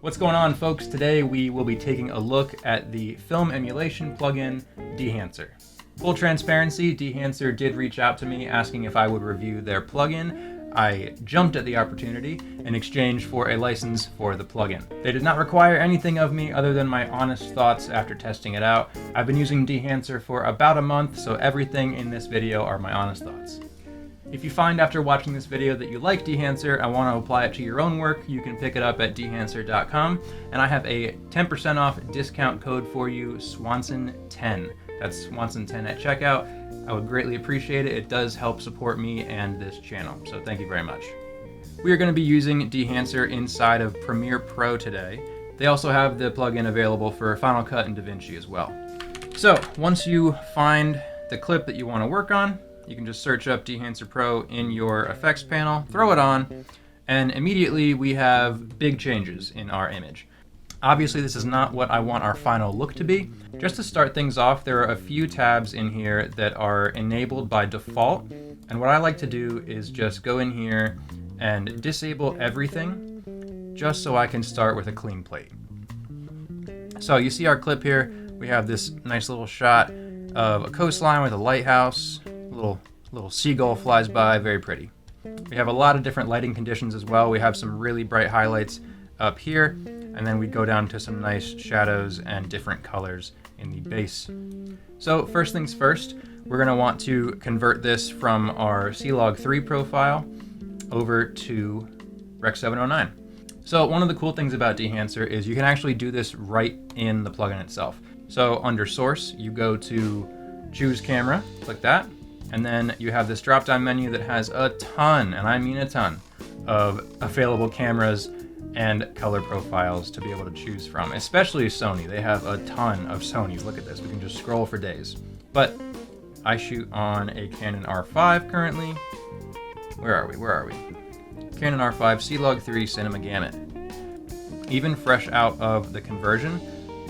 What's going on, folks? Today we will be taking a look at the film emulation plugin, Dehancer. Full transparency, Dehancer did reach out to me asking if I would review their plugin. I jumped at the opportunity in exchange for a license for the plugin. They did not require anything of me other than my honest thoughts after testing it out. I've been using Dehancer for about a month, so everything in this video are my honest thoughts. If you find after watching this video that you like Dehancer and want to apply it to your own work, you can pick it up at dehancer.com, and I have a 10% off discount code for you, Swanson10. That's Swanson10 at checkout. I would greatly appreciate it. It does help support me and this channel, so thank you very much. We are going to be using Dehancer inside of Premiere Pro today. They also have the plugin available for Final Cut and DaVinci as well. So once you find the clip that you want to work on, you can just search up Dehancer Pro in your effects panel, throw it on, and immediately we have big changes in our image. Obviously, this is not what I want our final look to be. Just to start things off, there are a few tabs in here that are enabled by default, and what I like to do is just go in here and disable everything, just so I can start with a clean plate. So you see our clip here, we have this nice little shot of a coastline with a lighthouse. Little seagull flies by, very pretty. We have a lot of different lighting conditions as well. We have some really bright highlights up here, and then we go down to some nice shadows and different colors in the base. So first things first, we're going to want to convert this from our C-Log 3 profile over to Rec. 709. So one of the cool things about Dehancer is you can actually do this right in the plugin itself. So under Source, you go to Choose Camera, click that, and then you have this drop-down menu that has a ton, and I mean a ton, of available cameras and color profiles to be able to choose from, especially Sony. They have a ton of Sonys. Look at this, we can just scroll for days. But I shoot on a Canon R5 currently. Where are we? Canon R5 C-Log 3 Cinema Gamut. Even fresh out of the conversion,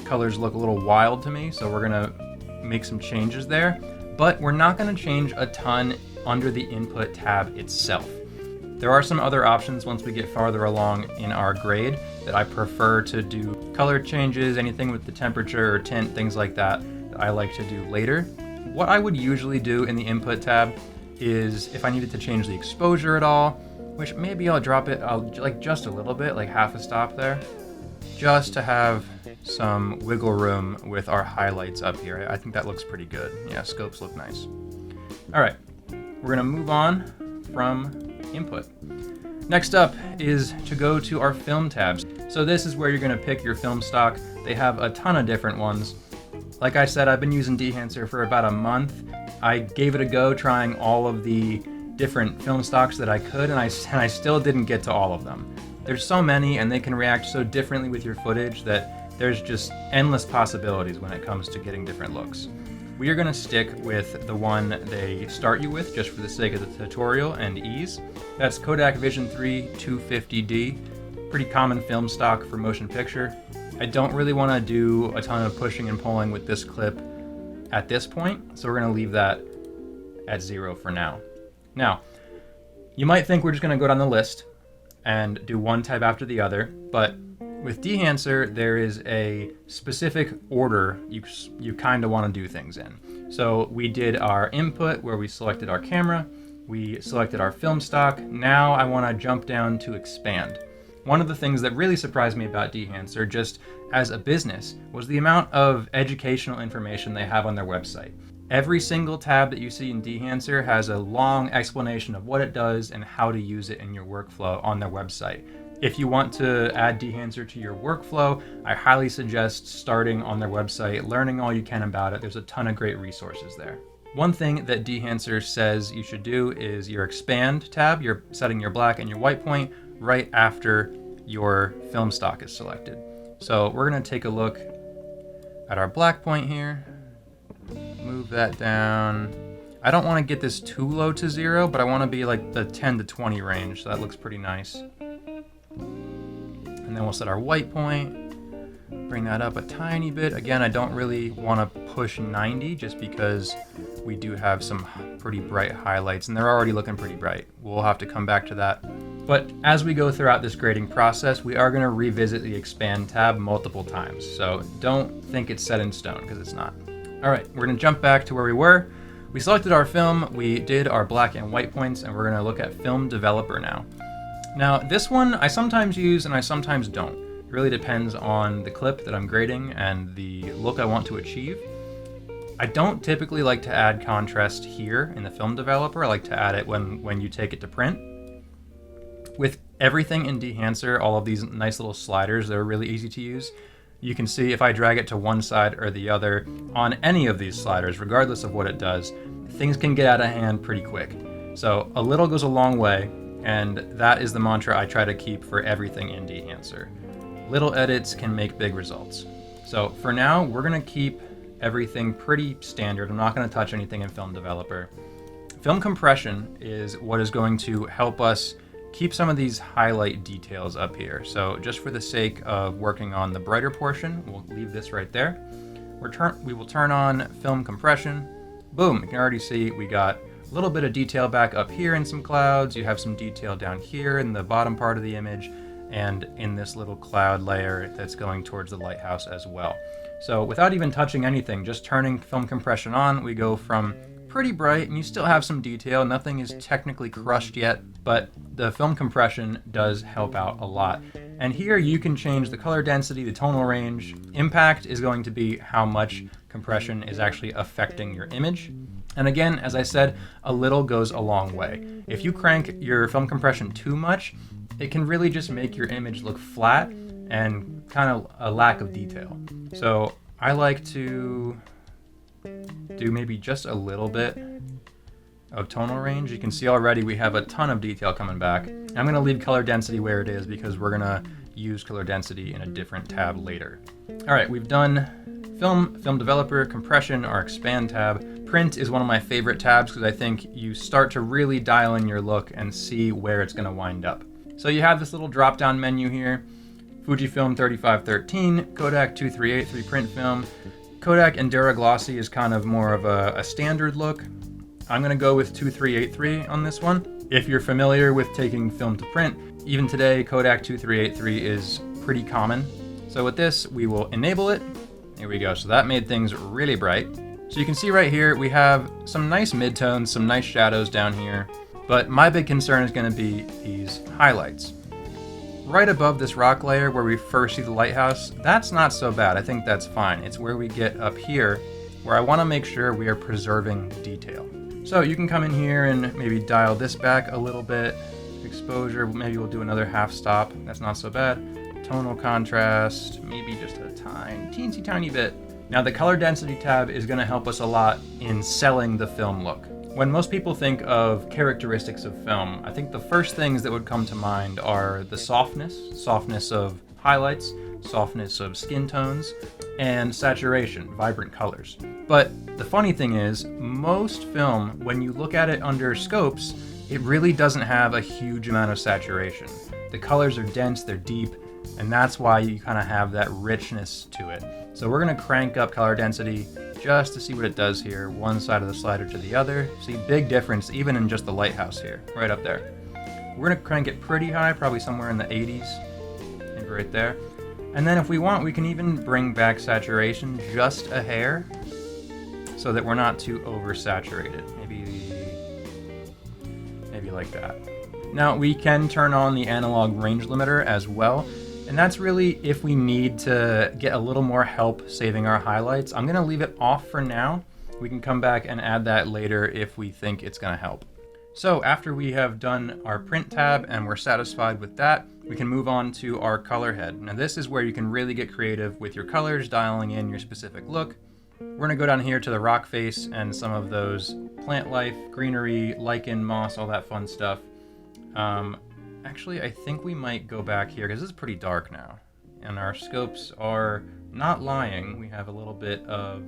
colors look a little wild to me, so we're gonna make some changes there. But we're not going to change a ton under the input tab itself. There are some other options once we get farther along in our grade that I prefer to do color changes, anything with the temperature or tint, things like that I like to do later. What I would usually do in the input tab is if I needed to change the exposure at all, which maybe I'll drop it like just a little bit, like half a stop there, just to have some wiggle room with our highlights up here. I think that looks pretty good. Yeah, scopes look nice. All right, we're gonna move on from input. Next up is to go to our film tabs. So this is where you're gonna pick your film stock. They have a ton of different ones. Like I said, I've been using Dehancer for about a month. I gave it a go trying all of the different film stocks that I could, and I still didn't get to all of them. There's so many, and they can react so differently with your footage that there's just endless possibilities when it comes to getting different looks. We are going to stick with the one they start you with just for the sake of the tutorial and ease. That's Kodak Vision 3 250D, pretty common film stock for motion picture. I don't really want to do a ton of pushing and pulling with this clip at this point, so we're going to leave that at 0 for now. Now, you might think we're just going to go down the list and do one tab after the other, but with Dehancer, there is a specific order you kind of want to do things in. So we did our input where we selected our camera, we selected our film stock. Now I want to jump down to expand. One of the things that really surprised me about Dehancer, just as a business, was the amount of educational information they have on their website. Every single tab that you see in Dehancer has a long explanation of what it does and how to use it in your workflow on their website. If you want to add Dehancer to your workflow, I highly suggest starting on their website, learning all you can about it. There's a ton of great resources there. One thing that Dehancer says you should do is your expand tab. You're setting your black and your white point right after your film stock is selected. So we're going to take a look at our black point here. Move that down. I don't want to get this too low to 0, but I want to be like the 10 to 20 range, so that looks pretty nice. And then we'll set our white point, bring that up a tiny bit. Again, I don't really want to push 90 just because we do have some pretty bright highlights, and they're already looking pretty bright. We'll have to come back to that But as we go throughout this grading process, we are going to revisit the expand tab multiple times. So don't think it's set in stone, because it's not. All right, we're going to jump back to where we were. We selected our film, we did our black and white points, and we're going to look at Film Developer now. Now, this one I sometimes use and I sometimes don't. It really depends on the clip that I'm grading and the look I want to achieve. I don't typically like to add contrast here in the Film Developer. I like to add it when you take it to print. With everything in Dehancer, all of these nice little sliders that are really easy to use, you can see if I drag it to one side or the other on any of these sliders, regardless of what it does, things can get out of hand pretty quick. So a little goes a long way, and that is the mantra I try to keep for everything in Dehancer. Little edits can make big results. So for now, we're gonna keep everything pretty standard. I'm not gonna touch anything in Film Developer. Film compression is what is going to help us keep some of these highlight details up here. So just for the sake of working on the brighter portion, we'll leave this right there. We will turn on film compression. Boom, you can already see we got a little bit of detail back up here in some clouds. You have some detail down here in the bottom part of the image and in this little cloud layer that's going towards the lighthouse as well. So without even touching anything, just turning film compression on, we go from pretty bright, and you still have some detail. Nothing is technically crushed yet, but the film compression does help out a lot. And here you can change the color density, the tonal range. Impact is going to be how much compression is actually affecting your image. And again, as I said, a little goes a long way. If you crank your film compression too much, it can really just make your image look flat and kind of a lack of detail. So I like to do maybe just a little bit of tonal range. You can see already we have a ton of detail coming back. I'm going to leave color density where it is because we're going to use color density in a different tab later. All right, we've done film developer, compression, our expand tab. Print is one of my favorite tabs because I think you start to really dial in your look and see where it's going to wind up. So you have this little drop down menu here. Fujifilm 3513, Kodak 2383 print film. Kodak Endura Glossy is kind of more of a standard look. I'm gonna go with 2383 on this one. If you're familiar with taking film to print, even today Kodak 2383 is pretty common. So with this, we will enable it. Here we go, so that made things really bright. So you can see right here, we have some nice midtones, some nice shadows down here, but my big concern is gonna be these highlights. Right above this rock layer where we first see the lighthouse, that's not so bad. I think that's fine. It's where we get up here where I want to make sure we are preserving detail. So you can come in here and maybe dial this back a little bit. Exposure, maybe we'll do another half stop. That's not so bad. Tonal contrast, maybe just a teensy tiny bit. Now the color density tab is going to help us a lot in selling the film look. When most people think of characteristics of film, I think the first things that would come to mind are the softness of highlights, softness of skin tones, and saturation, vibrant colors. But the funny thing is, most film, when you look at it under scopes, it really doesn't have a huge amount of saturation. The colors are dense, they're deep, and that's why you kind of have that richness to it. So we're going to crank up color density just to see what it does here, one side of the slider to the other. See, big difference even in just the lighthouse here, right up there. We're going to crank it pretty high, probably somewhere in the 80s, maybe right there. And then if we want, we can even bring back saturation just a hair so that we're not too oversaturated. Maybe like that. Now we can turn on the analog range limiter as well. And that's really if we need to get a little more help saving our highlights. I'm gonna leave it off for now. We can come back and add that later if we think it's gonna help. So after we have done our print tab and we're satisfied with that, we can move on to our color head. Now this is where you can really get creative with your colors, dialing in your specific look. We're gonna go down here to the rock face and some of those plant life, greenery, lichen, moss, all that fun stuff. Actually, I think we might go back here because this is pretty dark now. And our scopes are not lying. We have a little bit of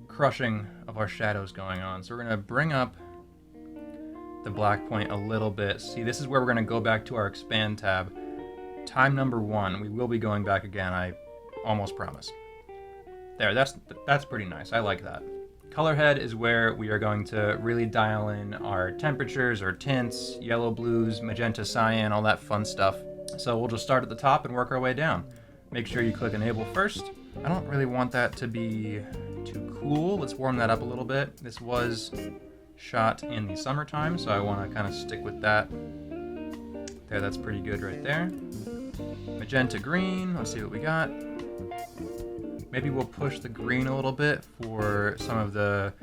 crushing of our shadows going on. So we're going to bring up the black point a little bit. See, this is where we're going to go back to our expand tab. Time number 1. We will be going back again, I almost promise. There, that's pretty nice. I like that. color head is where we are going to really dial in our temperatures, our tints, yellow, blues, magenta, cyan, all that fun stuff. So we'll just start at the top and work our way down. Make sure you click enable first. I don't really want that to be too cool. Let's warm that up a little bit. This was shot in the summertime, so I want to kind of stick with that. There, that's pretty good right there. Magenta green, let's see what we got. Maybe we'll push the green a little bit for some of the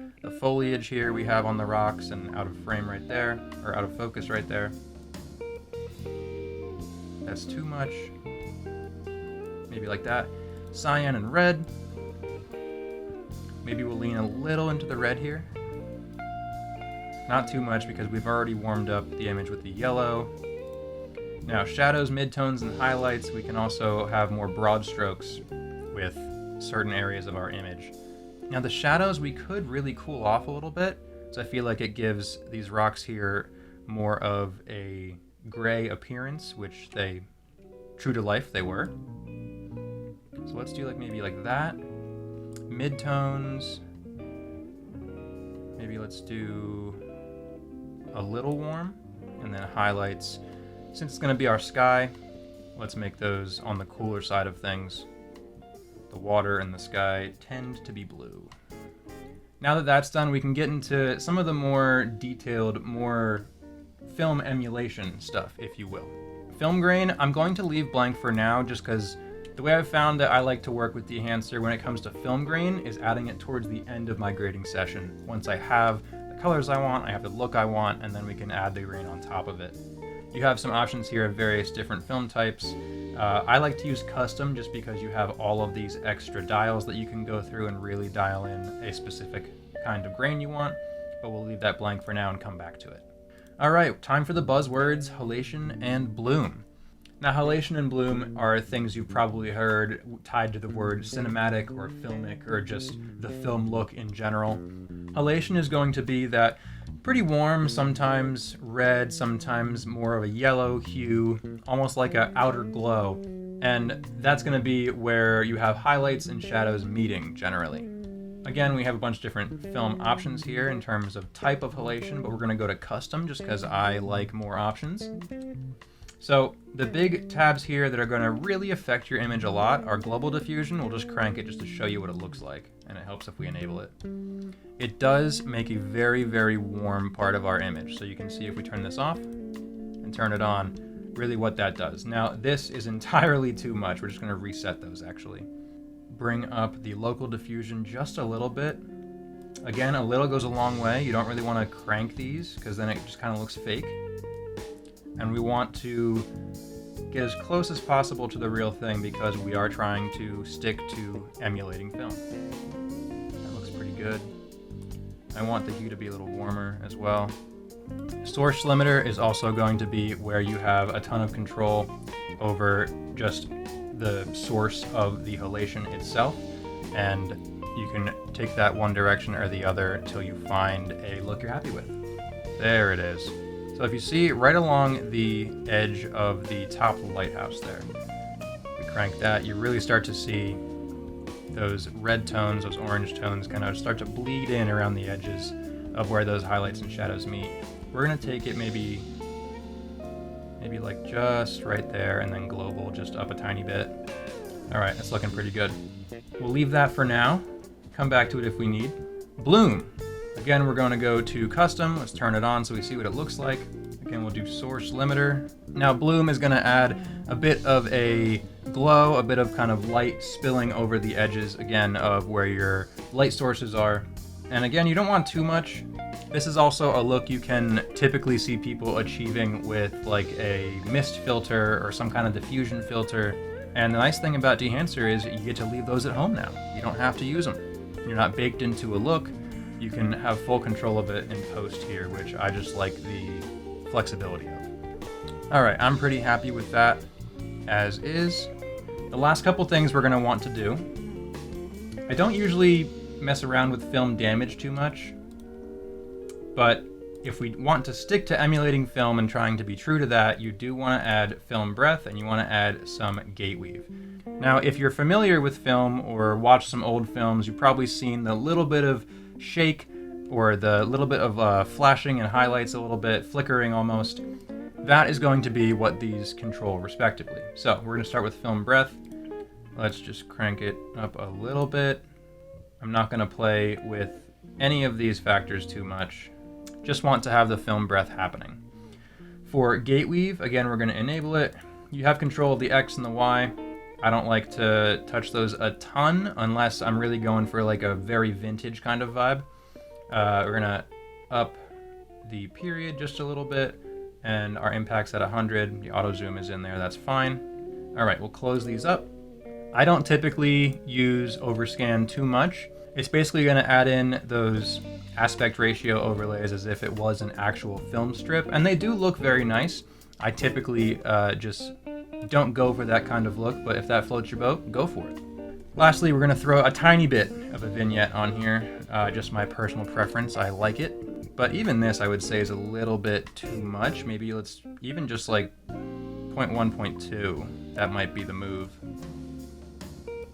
foliage here we have on the rocks and out of frame right there, or out of focus right there. That's too much. Maybe like that. Cyan and red. Maybe we'll lean a little into the red here. Not too much because we've already warmed up the image with the yellow. Now shadows, midtones, and highlights, we can also have more broad strokes with certain areas of our image. Now the shadows we could really cool off a little bit, so I feel like it gives these rocks here more of a gray appearance, which they, true to life, they were. So let's do like maybe like that. Midtones, maybe let's do a little warm, and then highlights. Since it's going to be our sky, let's make those on the cooler side of things. The water and the sky tend to be blue. Now that that's done, we can get into some of the more detailed, more film emulation stuff, if you will. Film grain, I'm going to leave blank for now just because the way I've found that I like to work with Dehancer when it comes to film grain is adding it towards the end of my grading session. Once I have the colors I want, I have the look I want, and then we can add the grain on top of it. You have some options here of various different film types. I like to use custom just because you have all of these extra dials that you can go through and really dial in a specific kind of grain you want, but we'll leave that blank for now and come back to it. All right, time for the buzzwords, halation and bloom. Now, halation and bloom are things you've probably heard tied to the word cinematic or filmic or just the film look in general. Halation is going to be that pretty warm, sometimes red, sometimes more of a yellow hue, almost like an outer glow. And that's going to be where you have highlights and shadows meeting generally. Again, we have a bunch of different film options here in terms of type of halation, but we're going to go to custom just because I like more options. So the big tabs here that are going to really affect your image a lot are global diffusion. We'll just crank it just to show you what it looks like, and it helps if we enable it. It does make a very, very warm part of our image. So you can see if we turn this off and turn it on, really what that does. Now, this is entirely too much. We're just going to reset those actually. Bring up the local diffusion just a little bit. Again, a little goes a long way. You don't really want to crank these because then it just kind of looks fake. And we want to get as close as possible to the real thing because we are trying to stick to emulating film. That looks pretty good. I want the hue to be a little warmer as well. Source limiter is also going to be where you have a ton of control over just the source of the halation itself, and you can take that one direction or the other until you find a look you're happy with. There it is. So if you see right along the edge of the top of the lighthouse there, we crank that, you really start to see those red tones, those orange tones kind of start to bleed in around the edges of where those highlights and shadows meet. We're going to take it maybe like just right there and then global just up a tiny bit. All right, that's looking pretty good. We'll leave that for now. Come back to it if we need. Bloom. Again, we're going to go to custom. Let's turn it on so we see what it looks like. Again, we'll do source limiter. Now, bloom is going to add a bit of a glow, a bit of kind of light spilling over the edges, again, of where your light sources are. And again, you don't want too much. This is also a look you can typically see people achieving with like a mist filter or some kind of diffusion filter. And the nice thing about Dehancer is you get to leave those at home now. You don't have to use them. You're not baked into a look. You can have full control of it in post here, which I just like the flexibility of. All right, I'm pretty happy with that as is. The last couple things we're going to want to do. I don't usually mess around with film damage too much, but if we want to stick to emulating film and trying to be true to that, you do want to add film breath and you want to add some gate weave. Now, if you're familiar with film or watched some old films, you've probably seen the little bit of shake or the little bit of flashing and highlights a little bit, flickering almost, that is going to be what these control respectively. So we're going to start with film breadth. Let's just crank it up a little bit. I'm not going to play with any of these factors too much. Just want to have the film breadth happening. For gate weave, again, we're going to enable it. You have control of the X and the Y. I don't like to touch those a ton unless I'm really going for like a very vintage kind of vibe. We're going to up the period just a little bit, and our impact's at 100. The auto zoom is in there, that's fine. All right, we'll close these up. I don't typically use overscan too much. It's basically going to add in those aspect ratio overlays as if it was an actual film strip, and they do look very nice. I typically just don't go for that kind of look, but if that floats your boat, go for it. Lastly, we're going to throw a tiny bit of a vignette on here, just my personal preference. I like it, but even this I would say is a little bit too much. Maybe let's even just like 0.1, 0.2. That might be the move.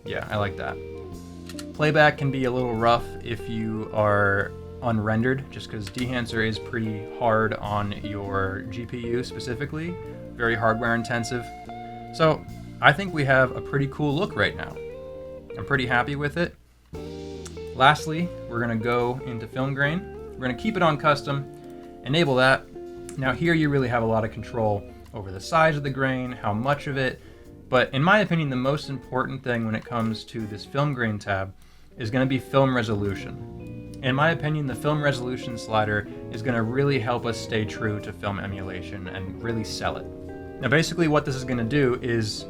Yeah, I like that. Playback can be a little rough if you are unrendered, just because Dehancer is pretty hard on your GPU specifically, very hardware intensive. So I think we have a pretty cool look right now. I'm pretty happy with it. Lastly, we're going to go into film grain. We're going to keep it on custom, enable that. Now here you really have a lot of control over the size of the grain, how much of it, but in my opinion, the most important thing when it comes to this film grain tab is going to be film resolution. In my opinion, the film resolution slider is going to really help us stay true to film emulation and really sell it. Now basically what this is going to do is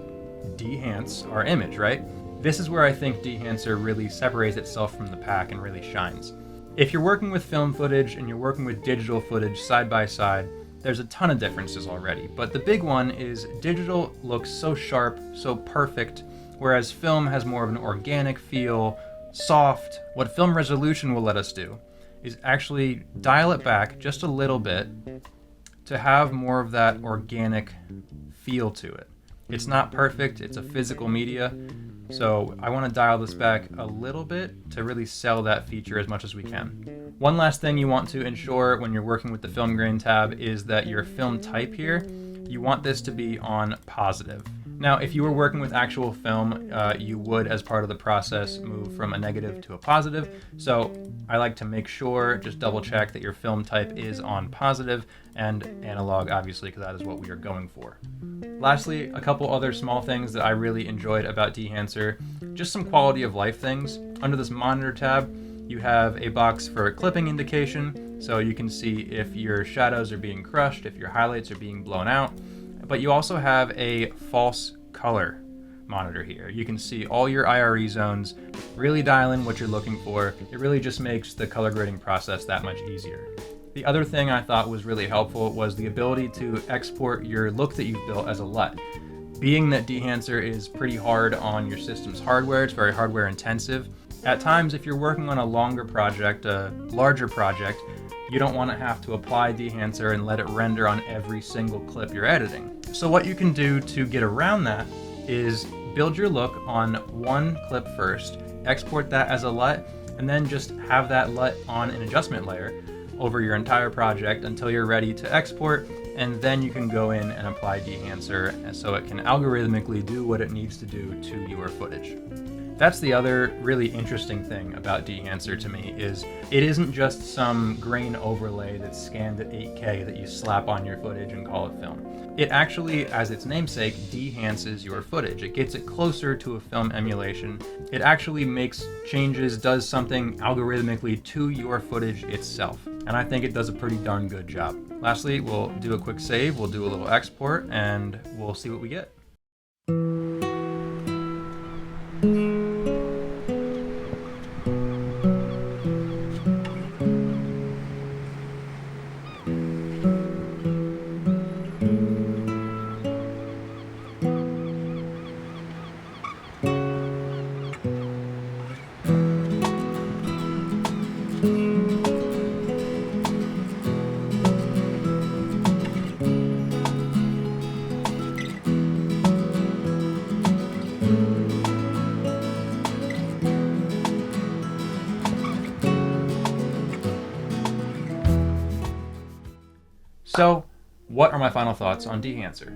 dehance our image, right? This is where I think Dehancer really separates itself from the pack and really shines. If you're working with film footage and you're working with digital footage side by side, there's a ton of differences already, but the big one is digital looks so sharp, so perfect, whereas film has more of an organic feel, soft. What film resolution will let us do is actually dial it back just a little bit to have more of that organic feel to it. It's not perfect, it's a physical media, so I want to dial this back a little bit to really sell that feature as much as we can. One last thing you want to ensure when you're working with the film grain tab is that your film type here, you want this to be on positive. Now, if you were working with actual film, you would, as part of the process, move from a negative to a positive. So I like to make sure, just double check that your film type is on positive and analog, obviously, because that is what we are going for. Lastly, a couple other small things that I really enjoyed about Dehancer, just some quality of life things. Under this monitor tab, you have a box for clipping indication, so you can see if your shadows are being crushed, if your highlights are being blown out. But you also have a false color monitor here. You can see all your IRE zones, really dial in what you're looking for. It really just makes the color grading process that much easier. The other thing I thought was really helpful was the ability to export your look that you've built as a LUT. Being that Dehancer is pretty hard on your system's hardware, it's very hardware intensive. At times, if you're working on a longer project, a larger project, you don't want to have to apply Dehancer and let it render on every single clip you're editing. So what you can do to get around that is build your look on one clip first, export that as a LUT, and then just have that LUT on an adjustment layer over your entire project until you're ready to export, and then you can go in and apply Dehancer so it can algorithmically do what it needs to do to your footage. That's the other really interesting thing about Dehancer to me is it isn't just some grain overlay that's scanned at 8K that you slap on your footage and call it film. It actually, as its namesake, dehances your footage. It gets it closer to a film emulation. It actually makes changes, does something algorithmically to your footage itself. And I think it does a pretty darn good job. Lastly, we'll do a quick save, we'll do a little export, and we'll see what we get. So, what are my final thoughts on Dehancer?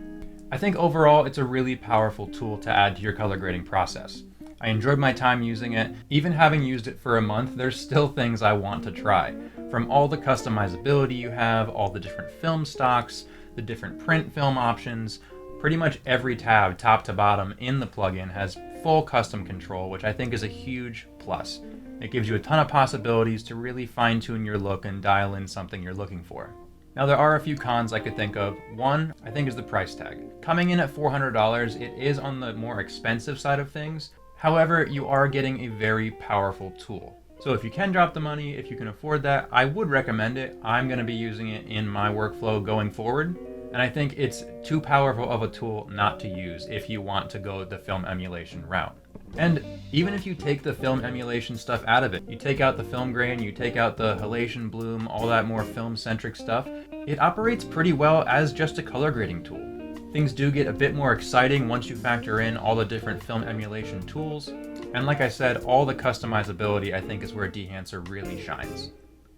I think overall it's a really powerful tool to add to your color grading process. I enjoyed my time using it. Even having used it for a month, there's still things I want to try. From all the customizability you have, all the different film stocks, the different print film options, pretty much every tab, top to bottom, in the plugin has full custom control, which I think is a huge plus. It gives you a ton of possibilities to really fine-tune your look and dial in something you're looking for. Now, there are a few cons I could think of. One, I think, is the price tag. Coming in at $400, it is on the more expensive side of things. However, you are getting a very powerful tool. So if you can drop the money, if you can afford that, I would recommend it. I'm going to be using it in my workflow going forward. And I think it's too powerful of a tool not to use if you want to go the film emulation route. And even if you take the film emulation stuff out of it, you take out the film grain, you take out the halation bloom, all that more film-centric stuff, it operates pretty well as just a color grading tool. Things do get a bit more exciting once you factor in all the different film emulation tools. And like I said, all the customizability I think is where Dehancer really shines.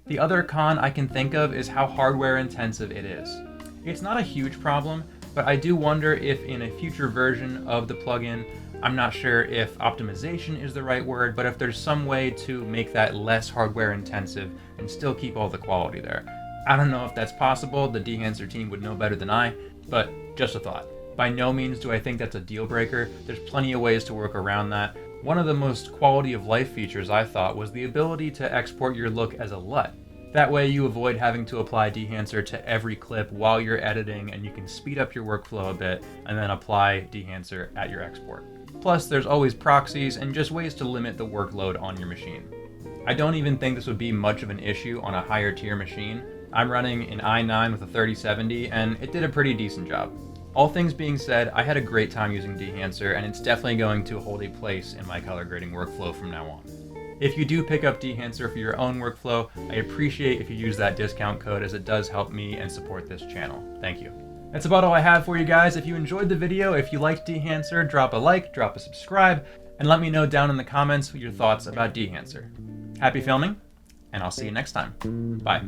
The other con I can think of is how hardware intensive it is. It's not a huge problem, but I do wonder if in a future version of the plugin, I'm not sure if optimization is the right word, but if there's some way to make that less hardware intensive and still keep all the quality there. I don't know if that's possible. The Dehancer team would know better than I, but just a thought. By no means do I think that's a deal breaker. There's plenty of ways to work around that. One of the most quality of life features I thought was the ability to export your look as a LUT. That way you avoid having to apply Dehancer to every clip while you're editing, and you can speed up your workflow a bit and then apply Dehancer at your export. Plus, there's always proxies and just ways to limit the workload on your machine. I don't even think this would be much of an issue on a higher tier machine. I'm running an i9 with a 3070 and it did a pretty decent job. All things being said, I had a great time using Dehancer, and it's definitely going to hold a place in my color grading workflow from now on. If you do pick up Dehancer for your own workflow, I appreciate if you use that discount code, as it does help me and support this channel. Thank you. That's about all I have for you guys. If you enjoyed the video, if you liked Dehancer, drop a like, drop a subscribe, and let me know down in the comments your thoughts about Dehancer. Happy filming, and I'll see you next time. Bye.